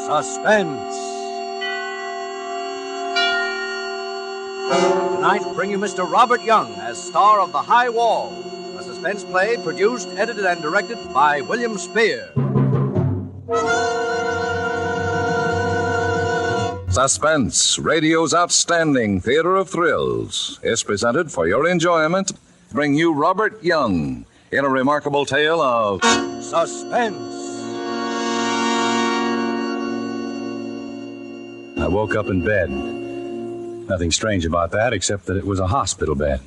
Suspense. Tonight, bring you Mr. Robert Young as star of The High Wall, a suspense play produced, edited, and directed by William Spear. Suspense, radio's outstanding theater of thrills, is presented for your enjoyment. Bring you Robert Young in a remarkable tale of Suspense. I woke up in bed. Nothing strange about that, except that it was a hospital bed.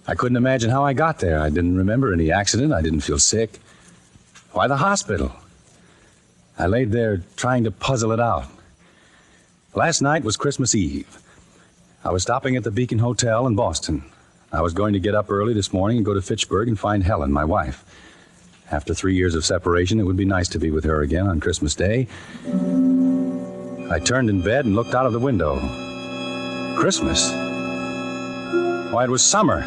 I couldn't imagine how I got there. I didn't remember any accident. I didn't feel sick. Why the hospital? I laid there trying to puzzle it out. Last night was Christmas Eve. I was stopping at the Beacon Hotel in Boston. I was going to get up early this morning and go to Fitchburg and find Helen, my wife. After 3 years of separation, it would be nice to be with her again on Christmas Day. I turned in bed and looked out of the window. Christmas? Why, it was summer.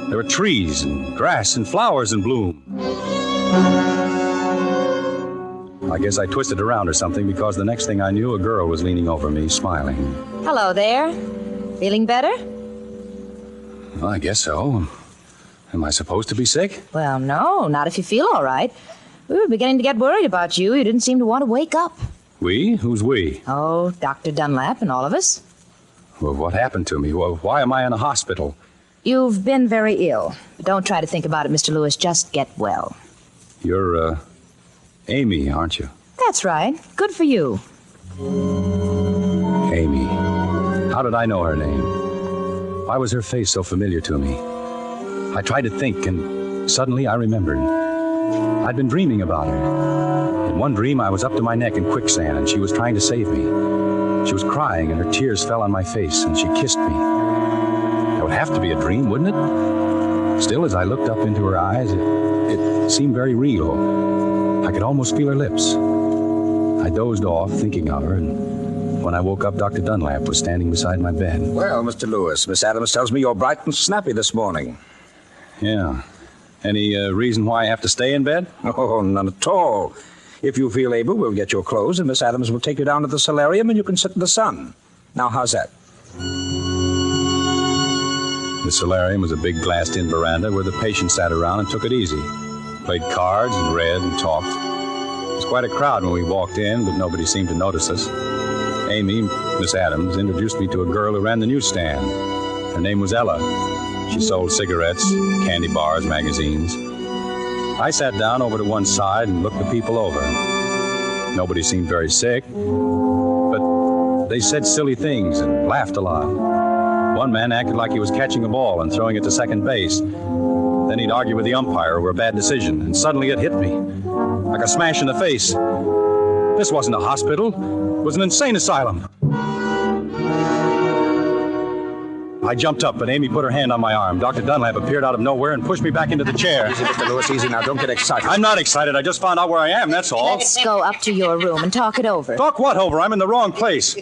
There were trees and grass and flowers in bloom. I guess I twisted around or something, because the next thing I knew, a girl was leaning over me, smiling. Hello there. Feeling better? Well, I guess so. Am I supposed to be sick? Well, no, not if you feel all right. We were beginning to get worried about you. You didn't seem to want to wake up. We? Who's we? Oh, Dr. Dunlap and all of us. Well, what happened to me? Well, why am I in a hospital? You've been very ill. But don't try to think about it, Mr. Lewis. Just get well. You're, Amy, aren't you? That's right. Good for you. Amy. How did I know her name? Why was her face so familiar to me? I tried to think, and suddenly I remembered. I'd been dreaming about her. In one dream, I was up to my neck in quicksand, and she was trying to save me. She was crying, and her tears fell on my face, and she kissed me. That would have to be a dream, wouldn't it? Still, as I looked up into her eyes, it seemed very real. I could almost feel her lips. I dozed off, thinking of her, and when I woke up, Dr. Dunlap was standing beside my bed. Well, Mr. Lewis, Miss Adams tells me you're bright and snappy this morning. Yeah. Any reason why I have to stay in bed? Oh, none at all. If you feel able, we'll get your clothes, and Miss Adams will take you down to the solarium, and you can sit in the sun. Now, how's that? The solarium was a big glassed-in veranda where the patients sat around and took it easy. Played cards and read and talked. It was quite a crowd when we walked in, but nobody seemed to notice us. Amy, Miss Adams, introduced me to a girl who ran the newsstand. Her name was Ella. She sold cigarettes, candy bars, magazines. I sat down over to one side and looked the people over. Nobody seemed very sick, but they said silly things and laughed a lot. One man acted like he was catching a ball and throwing it to second base. Then he'd argue with the umpire over a bad decision, and suddenly it hit me, like a smash in the face. This wasn't a hospital. It was an insane asylum. I jumped up, but Amy put her hand on my arm. Dr. Dunlap appeared out of nowhere and pushed me back into the chair. Easy, Mr. Lewis, easy now. Don't get excited. I'm not excited. I just found out where I am, that's all. Let's go up to your room and talk it over. Talk what over? I'm in the wrong place.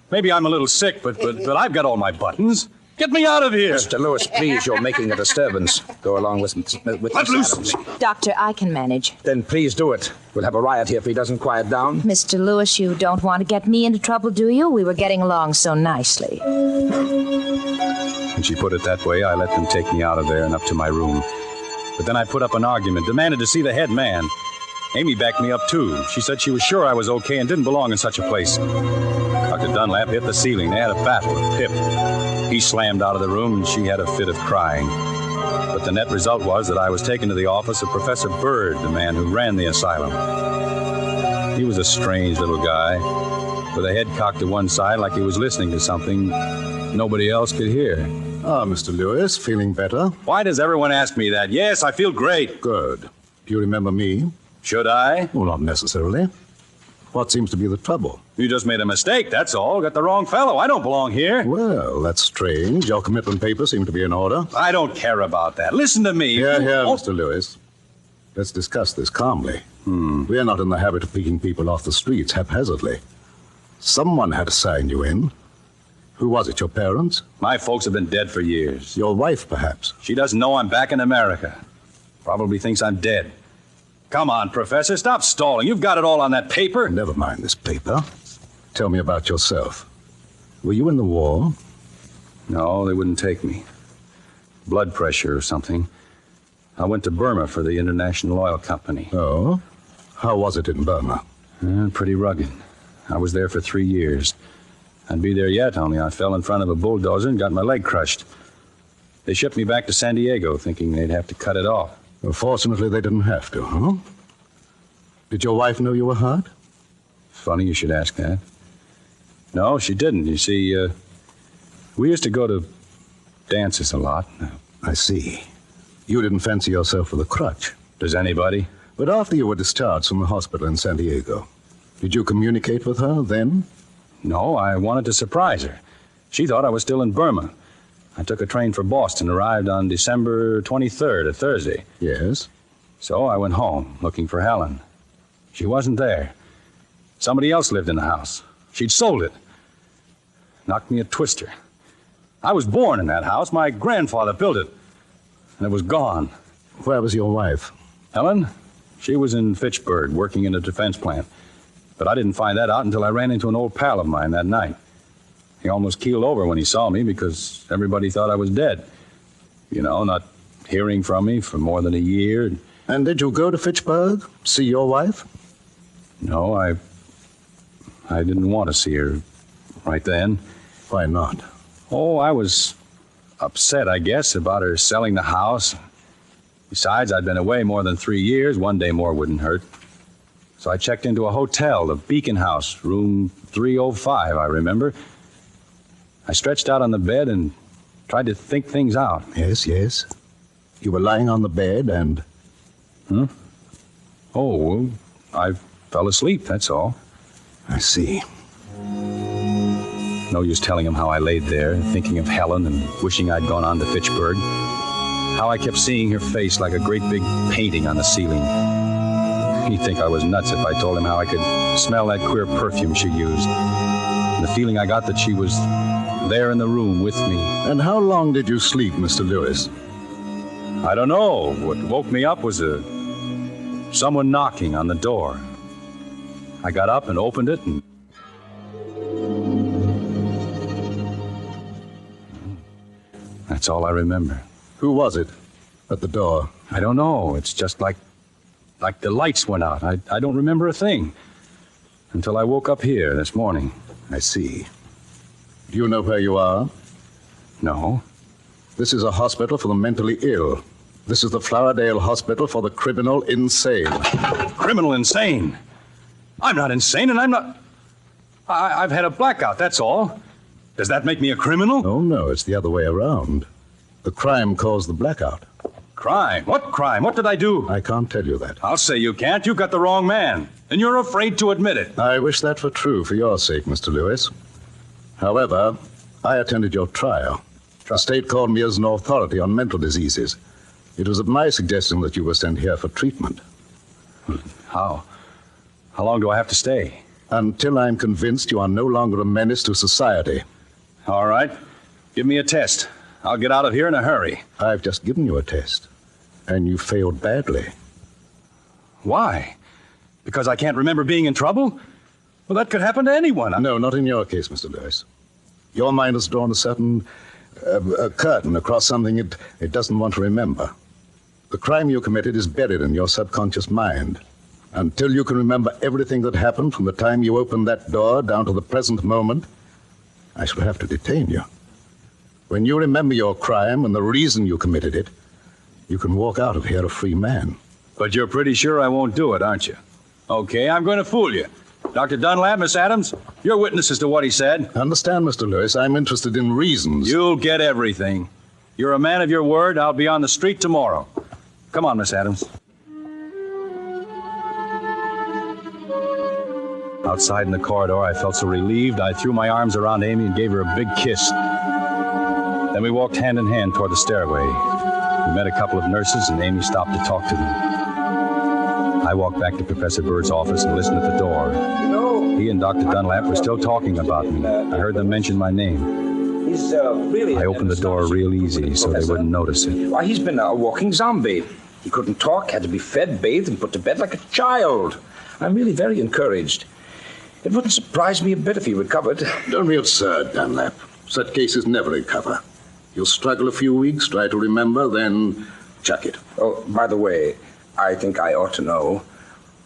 Maybe I'm a little sick, but I've got all my buttons. Get me out of here. Mr. Lewis, please, you're making a disturbance. Go along with Let Miss loose. Adams. Doctor, I can manage. Then please do it. We'll have a riot here if he doesn't quiet down. Mr. Lewis, you don't want to get me into trouble, do you? We were getting along so nicely. When she put it that way, I let them take me out of there and up to my room. But then I put up an argument, demanded to see the head man. Amy backed me up, too. She said she was sure I was okay and didn't belong in such a place. Dr. Dunlap hit the ceiling. They had a battle, a pip. He slammed out of the room, and she had a fit of crying. But the net result was that I was taken to the office of Professor Bird, the man who ran the asylum. He was a strange little guy, with a head cocked to one side like he was listening to something nobody else could hear. Ah, Mr. Lewis, feeling better? Why does everyone ask me that? Yes, I feel great. Good. Do you remember me? Should I? Well, not necessarily. What seems to be the trouble? You just made a mistake, that's all. Got the wrong fellow. I don't belong here. Well, that's strange. Your commitment papers seem to be in order. I don't care about that. Listen to me. Here, Oh. Mr. Lewis. Let's discuss this calmly. We are not in the habit of picking people off the streets haphazardly. Someone had to sign you in. Who was it, your parents? My folks have been dead for years. Your wife, perhaps? She doesn't know I'm back in America. Probably thinks I'm dead. Come on, Professor, stop stalling. You've got it all on that paper. Never mind this paper. Tell me about yourself. Were you in the war? No, they wouldn't take me. Blood pressure or something. I went to Burma for the International Oil Company. Oh? How was it in Burma? Pretty rugged. I was there for 3 years. I'd be there yet, only I fell in front of a bulldozer and got my leg crushed. They shipped me back to San Diego, thinking they'd have to cut it off. Well, fortunately, they didn't have to, huh? Did your wife know you were hurt? Funny you should ask that. No, she didn't. You see, we used to go to dances a lot. I see. You didn't fancy yourself with a crutch. Does anybody? But after you were discharged from the hospital in San Diego, did you communicate with her then? No, I wanted to surprise her. She thought I was still in Burma. I took a train for Boston, arrived on December 23rd, a Thursday. Yes? So I went home, looking for Helen. She wasn't there. Somebody else lived in the house. She'd sold it. Knocked me a twister. I was born in that house. My grandfather built it. And it was gone. Where was your wife? Helen? She was in Fitchburg, working in a defense plant. But I didn't find that out until I ran into an old pal of mine that night. He almost keeled over when he saw me because everybody thought I was dead. You know, not hearing from me for more than a year. And did you go to Fitchburg, see your wife? No, I didn't want to see her right then. Why not? Oh, I was upset, I guess, about her selling the house. Besides, I'd been away more than 3 years. 1 day more wouldn't hurt. So I checked into a hotel, the Beacon House, room 305, I remember. I stretched out on the bed and tried to think things out. Yes, yes. You were lying on the bed and... Oh, well, I fell asleep, that's all. I see. No use telling him how I laid there, thinking of Helen and wishing I'd gone on to Fitchburg. How I kept seeing her face like a great big painting on the ceiling. He'd think I was nuts if I told him how I could smell that queer perfume she used. And the feeling I got that she was there in the room with me. And how long did you sleep, Mr. Lewis? I don't know. What woke me up was someone knocking on the door. I got up and opened it and... That's all I remember. Who was it at the door? I don't know. It's just like the lights went out. I don't remember a thing until I woke up here this morning. I see. Do you know where you are? No. This is a hospital for the mentally ill. This is the Floridale Hospital for the criminal insane. Criminal insane? I'm not insane, and I'm not... I've had a blackout, that's all. Does that make me a criminal? Oh, no, it's the other way around. The crime caused the blackout. Crime? What crime? What did I do? I can't tell you that. I'll say you can't. You got the wrong man. And you're afraid to admit it. I wish that were true for your sake, Mr. Lewis. However, I attended your trial. The state called me as an authority on mental diseases. It was at my suggestion that you were sent here for treatment. How? How long do I have to stay? Until I'm convinced you are no longer a menace to society. All right. Give me a test. I'll get out of here in a hurry. I've just given you a test, and you failed badly. Why? Because I can't remember being in trouble? Well, that could happen to anyone. No, not in your case, Mr. Lewis. Your mind has drawn a certain a curtain across something it doesn't want to remember. The crime you committed is buried in your subconscious mind. Until you can remember everything that happened from the time you opened that door down to the present moment, I shall have to detain you. When you remember your crime and the reason you committed it, you can walk out of here a free man. But you're pretty sure I won't do it, aren't you? Okay, I'm going to fool you. Dr. Dunlap, Miss Adams, you're witnesses to what he said. Understand, Mr. Lewis, I'm interested in reasons. You'll get everything. You're a man of your word. I'll be on the street tomorrow. Come on, Miss Adams. Outside in the corridor, I felt so relieved, I threw my arms around Amy and gave her a big kiss. Then we walked hand in hand toward the stairway. We met a couple of nurses, and Amy stopped to talk to them. I walked back to Professor Bird's office and listened at the door. He and Dr. Dunlap were still talking about me. I heard them mention my name. He's really... I opened the door real easy so they wouldn't notice it. Well, he's been a walking zombie. He couldn't talk, had to be fed, bathed, and put to bed like a child. I'm really very encouraged. It wouldn't surprise me a bit if he recovered. Don't be absurd, Dunlap. Such cases never recover. You'll struggle a few weeks, try to remember, then chuck it. Oh, by the way, I think I ought to know.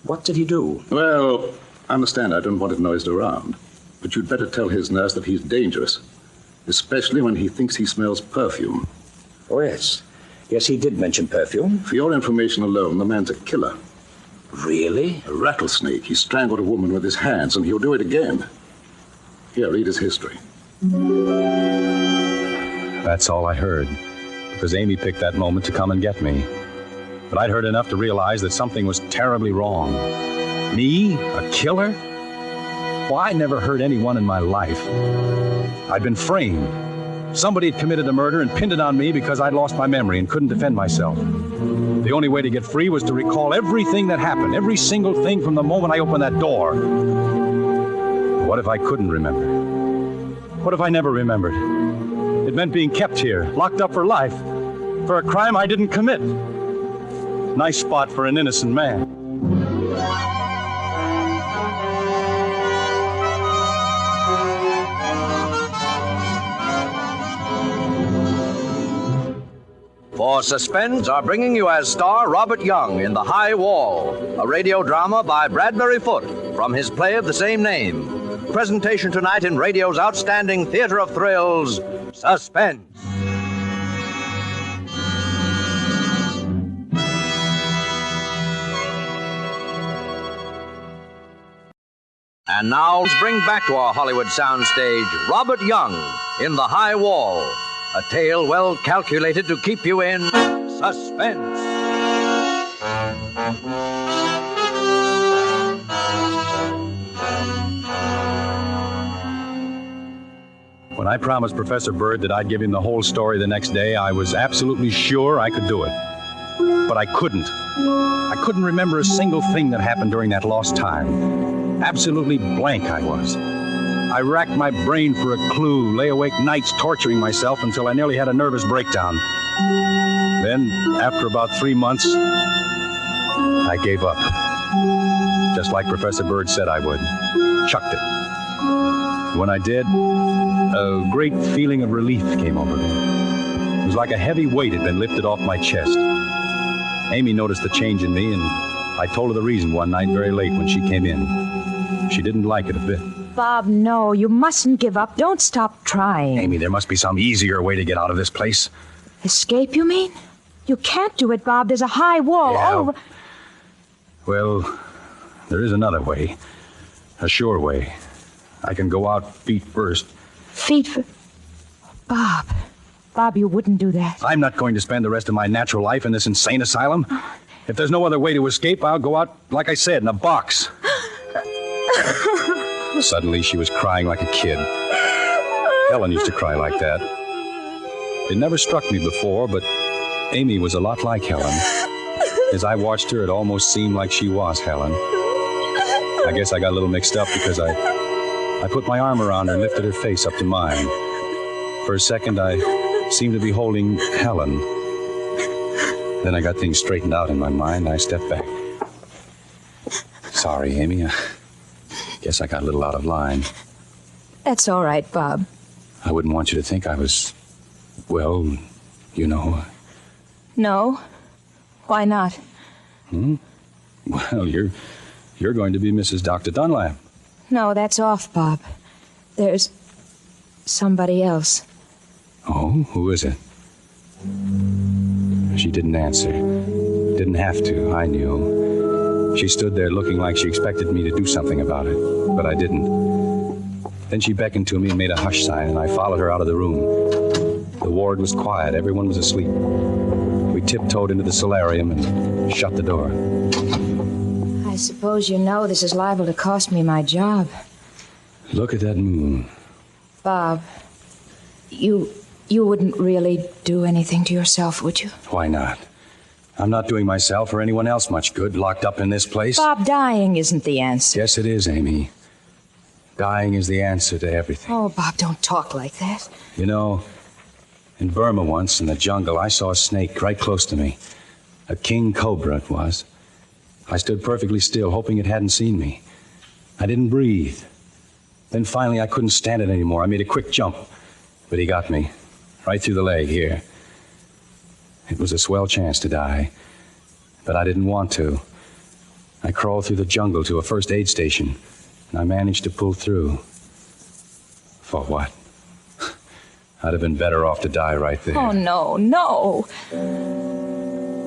What did he do? Well, I understand I don't want it noised around, but you'd better tell his nurse that he's dangerous, especially when he thinks he smells perfume. Oh, yes. Yes, he did mention perfume. For your information alone, the man's a killer. Really? A rattlesnake. He strangled a woman with his hands, and he'll do it again. Here, read his history. That's all I heard, because Amy picked that moment to come and get me. But I'd heard enough to realize that something was terribly wrong. Me? A killer? Well, I never hurt anyone in my life. I'd been framed. Somebody had committed a murder and pinned it on me because I'd lost my memory and couldn't defend myself. The only way to get free was to recall everything that happened, every single thing from the moment I opened that door. What if I couldn't remember? What if I never remembered? It meant being kept here, locked up for life, for a crime I didn't commit. Nice spot for an innocent man. For Suspense are bringing you as star Robert Young in The High Wall, a radio drama by Bradbury Foote from his play of the same name. Presentation tonight in radio's outstanding theater of thrills, Suspense. And now let's bring back to our Hollywood soundstage Robert Young in The High Wall, a tale well calculated to keep you in suspense. When I promised Professor Bird that I'd give him the whole story the next day, I was absolutely sure I could do it. But I couldn't. I couldn't remember a single thing that happened during that lost time. Absolutely blank I was. I racked my brain for a clue, lay awake nights torturing myself until I nearly had a nervous breakdown. Then, after about 3 months, I gave up. Just like Professor Bird said I would. Chucked it. When I did, a great feeling of relief came over me. It was like a heavy weight had been lifted off my chest. Amy noticed the change in me, and I told her the reason one night very late when she came in. She didn't like it a bit. Bob, no, you mustn't give up. Don't stop trying. Amy, there must be some easier way to get out of this place. Escape, you mean? You can't do it, Bob. There's a high wall all over. Well, there is another way. A sure way. I can go out feet first. Feet for... Bob. Bob, you wouldn't do that. I'm not going to spend the rest of my natural life in this insane asylum. If there's no other way to escape, I'll go out, like I said, in a box. Suddenly, she was crying like a kid. Helen used to cry like that. It never struck me before, but Amy was a lot like Helen. As I watched her, it almost seemed like she was Helen. I guess I got a little mixed up because I put my arm around her and lifted her face up to mine. For a second, I seemed to be holding Helen. Then I got things straightened out in my mind, and I stepped back. Sorry, Amy. Guess I got a little out of line. That's all right, Bob. I wouldn't want you to think I was, well, you know. No? Why not? Well, you're going to be Mrs. Dr. Dunlap. No, that's off, Bob. There's somebody else. Oh, who is it? She didn't answer. Didn't have to, I knew. She stood there looking like she expected me to do something about it, but I didn't. Then she beckoned to me and made a hush sign, and I followed her out of the room. The ward was quiet. Everyone was asleep. We tiptoed into the solarium and shut the door. I suppose you know this is liable to cost me my job. Look at that moon. Bob, you wouldn't really do anything to yourself, would you? Why not? I'm not doing myself or anyone else much good locked up in this place. Bob, dying isn't the answer. Yes, it is, Amy. Dying is the answer to everything. Oh, Bob, don't talk like that. You know, in Burma once, in the jungle, I saw a snake right close to me. A king cobra it was. I stood perfectly still, hoping it hadn't seen me. I didn't breathe. Then finally I couldn't stand it anymore. I made a quick jump, but he got me right through the leg here. It was a swell chance to die, but I didn't want to. I crawled through the jungle to a first aid station, and I managed to pull through. For what? I'd have been better off to die right there. Oh, no.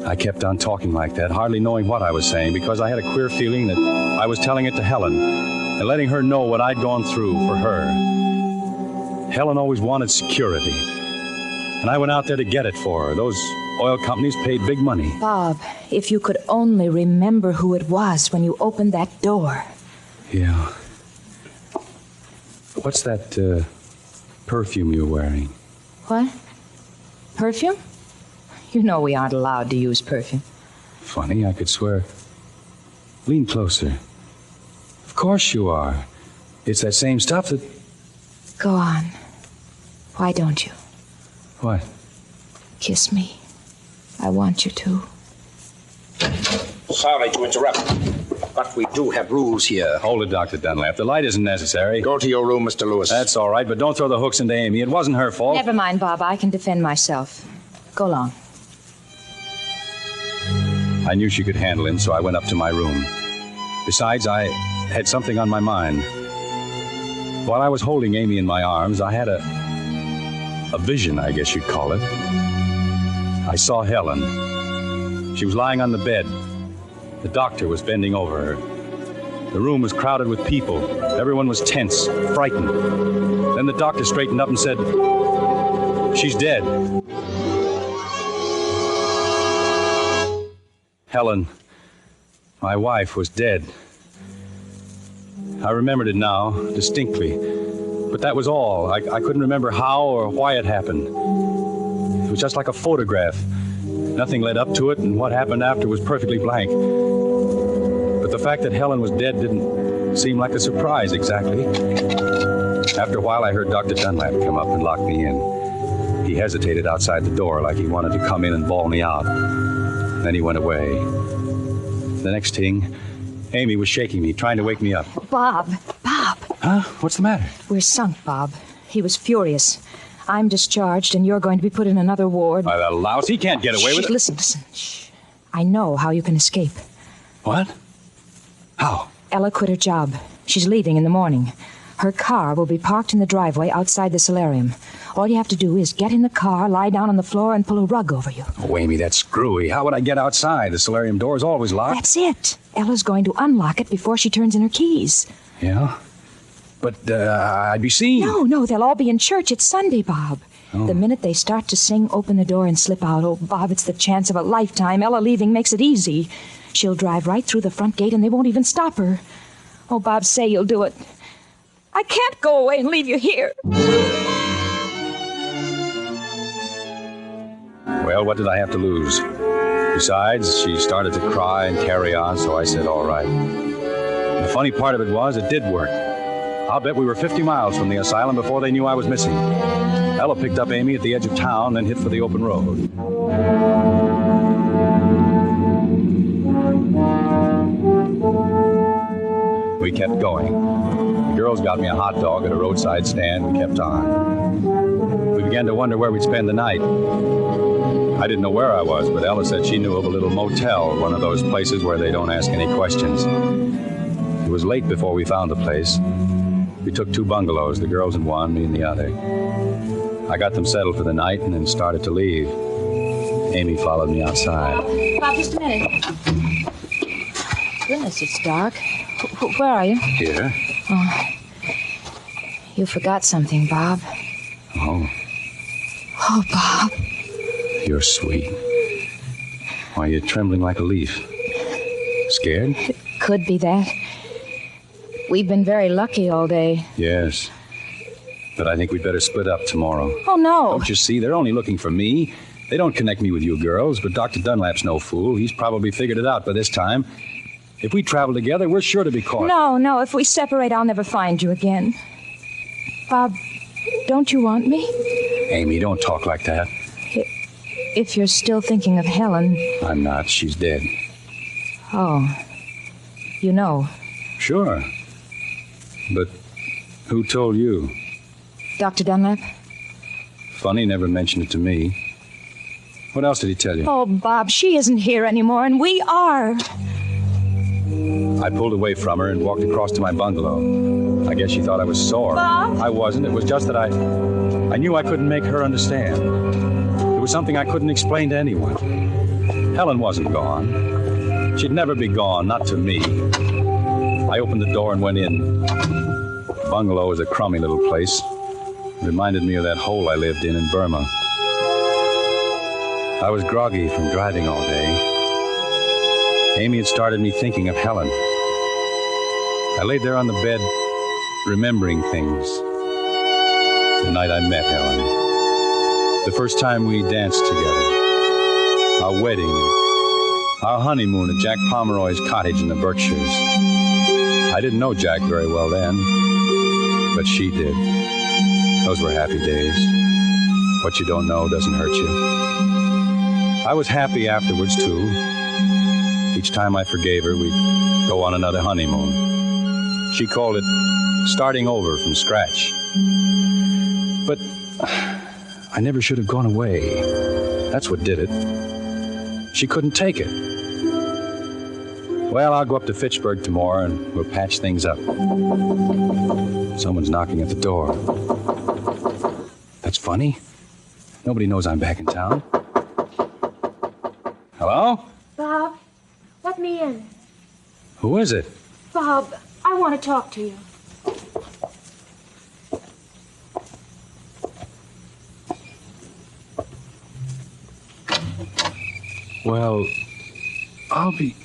I kept on talking like that, hardly knowing what I was saying, because I had a queer feeling that I was telling it to Helen and letting her know what I'd gone through for her. Helen always wanted security, and I went out there to get it for her. Those oil companies paid big money. Bob, if you could only remember who it was when you opened that door. Yeah. What's that perfume you're wearing? What? Perfume? You know we aren't allowed to use perfume. Funny, I could swear. Lean closer. Of course you are. It's that same stuff that... Go on. Why don't you? What? Kiss me. I want you to. Sorry to interrupt, but we do have rules here. Hold it, Dr. Dunlap. The light isn't necessary. Go to your room, Mr. Lewis. That's all right, but don't throw the hooks into Amy. It wasn't her fault. Never mind, Bob. I can defend myself. Go along. I knew she could handle him, so I went up to my room. Besides, I had something on my mind. While I was holding Amy in my arms, I had a vision, I guess you'd call it. I saw Helen. She was lying on the bed. The doctor was bending over her. The room was crowded with people. Everyone was tense, frightened. Then the doctor straightened up and said, "She's dead." Helen, my wife, was dead. I remembered it now, distinctly. But that was all. I couldn't remember how or why it happened. It was just like a photograph. Nothing led up to it, and what happened after was perfectly blank. But the fact that Helen was dead didn't seem like a surprise exactly. After a while, I heard Dr. Dunlap come up and lock me in. He hesitated outside the door like he wanted to come in and bawl me out. Then he went away. The next thing, Amy was shaking me, trying to wake me up. Bob. Huh? What's the matter? We're sunk, Bob. He was furious. I'm discharged, and you're going to be put in another ward. Why, the louse, he can't get away with it. Listen. Shh. I know how you can escape. What? How? Ella quit her job. She's leaving in the morning. Her car will be parked in the driveway outside the solarium. All you have to do is get in the car, lie down on the floor, and pull a rug over you. Oh, Amy, that's screwy. How would I get outside? The solarium door is always locked. That's it. Ella's going to unlock it before she turns in her keys. Yeah? But I'd be seen. No, they'll all be in church. It's Sunday, Bob. Oh. The minute they start to sing, open the door and slip out. Oh, Bob, it's the chance of a lifetime. Ella leaving makes it easy. She'll drive right through the front gate and they won't even stop her. Oh, Bob, say you'll do it. I can't go away and leave you here. Well, what did I have to lose? Besides, she started to cry and carry on, so I said, all right. The funny part of it was, it did work. I'll bet we were 50 miles from the asylum before they knew I was missing. Ella picked up Amy at the edge of town, then hit for the open road. We kept going. The girls got me a hot dog at a roadside stand and kept on. We began to wonder where we'd spend the night. I didn't know where I was, but Ella said she knew of a little motel, one of those places where they don't ask any questions. It was late before we found the place. We took 2 bungalows, the girls in one, me in the other. I got them settled for the night and then started to leave. Amy followed me outside. Bob, just a minute. Goodness, it's dark. Where are you? Here. Oh, you forgot something, Bob. Oh, Oh, Bob. you're sweet. Why, you're trembling like a leaf. Scared? Could be that. We've been very lucky all day. Yes. But I think we'd better split up tomorrow. Oh, no. Don't you see? They're only looking for me. They don't connect me with you girls, but Dr. Dunlap's no fool. He's probably figured it out by this time. If we travel together, we're sure to be caught. No. If we separate, I'll never find you again. Bob, don't you want me? Amy, don't talk like that. If you're still thinking of Helen... I'm not. She's dead. Oh. You know. Sure. But who told you? Dr. Dunlap? Funny, never mentioned it to me. What else did he tell you? Oh, Bob, she isn't here anymore, and we are. I pulled away from her and walked across to my bungalow. I guess she thought I was sore. Bob? I wasn't. It was just that I knew I couldn't make her understand. It was something I couldn't explain to anyone. Helen wasn't gone. She'd never be gone, not to me. I opened the door and went in. The bungalow was a crummy little place. It reminded me of that hole I lived in Burma. I was groggy from driving all day. Amy had started me thinking of Helen. I laid there on the bed, remembering things. The night I met Helen. The first time we danced together. Our wedding. Our honeymoon at Jack Pomeroy's cottage in the Berkshires. I didn't know Jack very well then, but she did. Those were happy days. What you don't know doesn't hurt you. I was happy afterwards, too. Each time I forgave her, we'd go on another honeymoon. She called it starting over from scratch. But I never should have gone away. That's what did it. She couldn't take it. Well, I'll go up to Fitchburg tomorrow and we'll patch things up. Someone's knocking at the door. That's funny. Nobody knows I'm back in town. Hello? Bob, let me in. Who is it? Bob, I want to talk to you. Well, I'll be...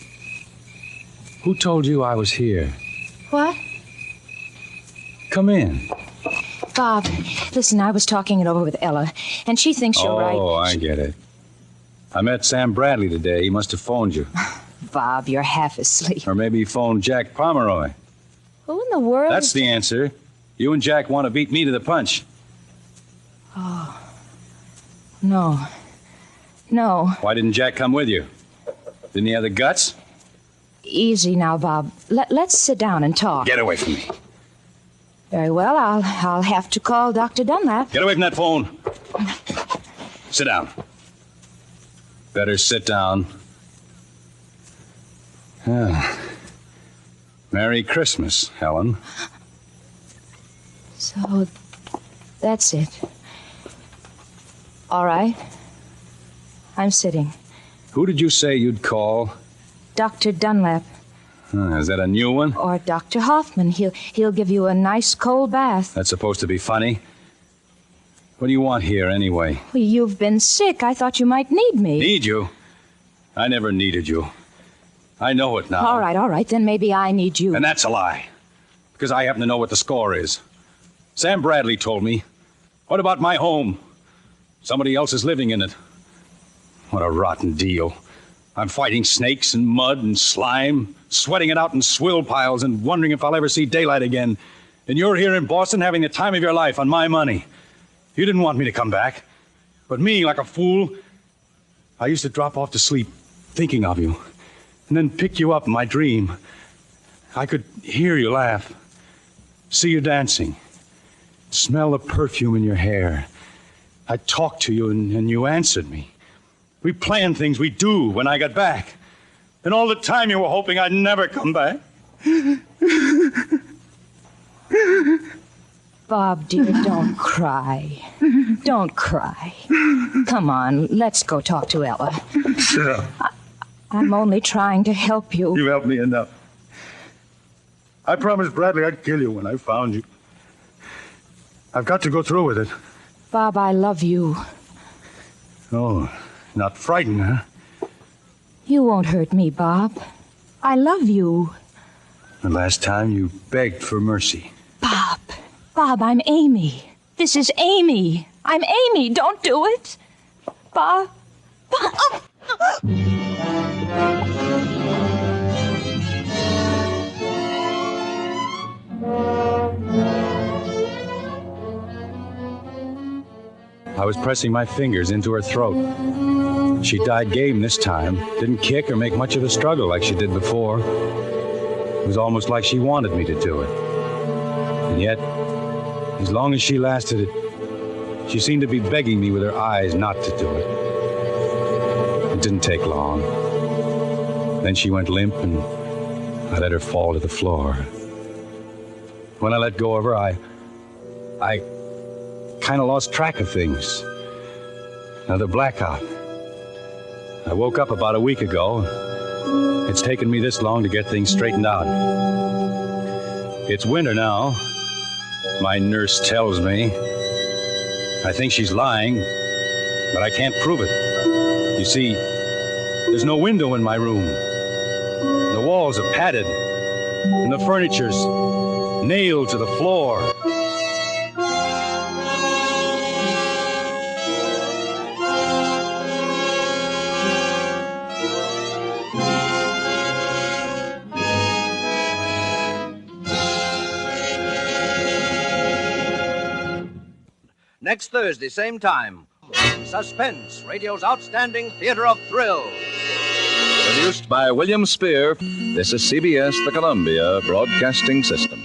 Who told you I was here? What? Come in. Bob, listen, I was talking it over with Ella, and she thinks you're right. Oh, I get it. I met Sam Bradley today. He must have phoned you. Bob, you're half asleep. Or maybe he phoned Jack Pomeroy. Who in the world? That's the answer. You and Jack want to beat me to the punch. Oh. No. No. Why didn't Jack come with you? Didn't he have the guts? Easy now, Bob. Let's sit down and talk. Get away from me. Very well, I'll have to call Dr. Dunlap. Get away from that phone. Sit down. Better sit down. Merry Christmas, Helen. So, that's it. All right. I'm sitting. Who did you say you'd call? Dr. Dunlap. Is that a new one? Or Dr. Hoffman. He'll give you a nice cold bath. That's supposed to be funny. What do you want here, anyway? Well, you've been sick. I thought you might need me. Need you? I never needed you. I know it now. All right. Then maybe I need you. And that's a lie. Because I happen to know what the score is. Sam Bradley told me. What about my home? Somebody else is living in it. What a rotten deal. I'm fighting snakes and mud and slime, sweating it out in swill piles and wondering if I'll ever see daylight again. And you're here in Boston having the time of your life on my money. You didn't want me to come back. But me, like a fool, I used to drop off to sleep thinking of you and then pick you up in my dream. I could hear you laugh, see you dancing, smell the perfume in your hair. I talked to you and you answered me. We planned things we'd do when I got back. And all the time you were hoping I'd never come back. Bob, dear, don't cry. Don't cry. Come on, let's go talk to Ella. Sure. I'm only trying to help you. You helped me enough. I promised Bradley I'd kill you when I found you. I've got to go through with it. Bob, I love you. Oh, not frightened, huh? You won't hurt me, Bob. I love you. The last time you begged for mercy. Bob, I'm Amy. This is Amy. I'm Amy. Don't do it. Bob. I was pressing my fingers into her throat. She died game this time, didn't kick or make much of a struggle like she did before. It was almost like she wanted me to do it. And yet, as long as she lasted, she seemed to be begging me with her eyes not to do it. It didn't take long. Then she went limp, and I let her fall to the floor. When I let go of her, I kind of lost track of things. Another blackout. I woke up about a week ago. It's taken me this long to get things straightened out. It's winter now. My nurse tells me. I think she's lying, but I can't prove it. You see, there's no window in my room. The walls are padded, and the furniture's nailed to the floor. Next Thursday, same time. Suspense, radio's outstanding theater of thrills. Produced by William Spear, this is CBS, the Columbia Broadcasting System.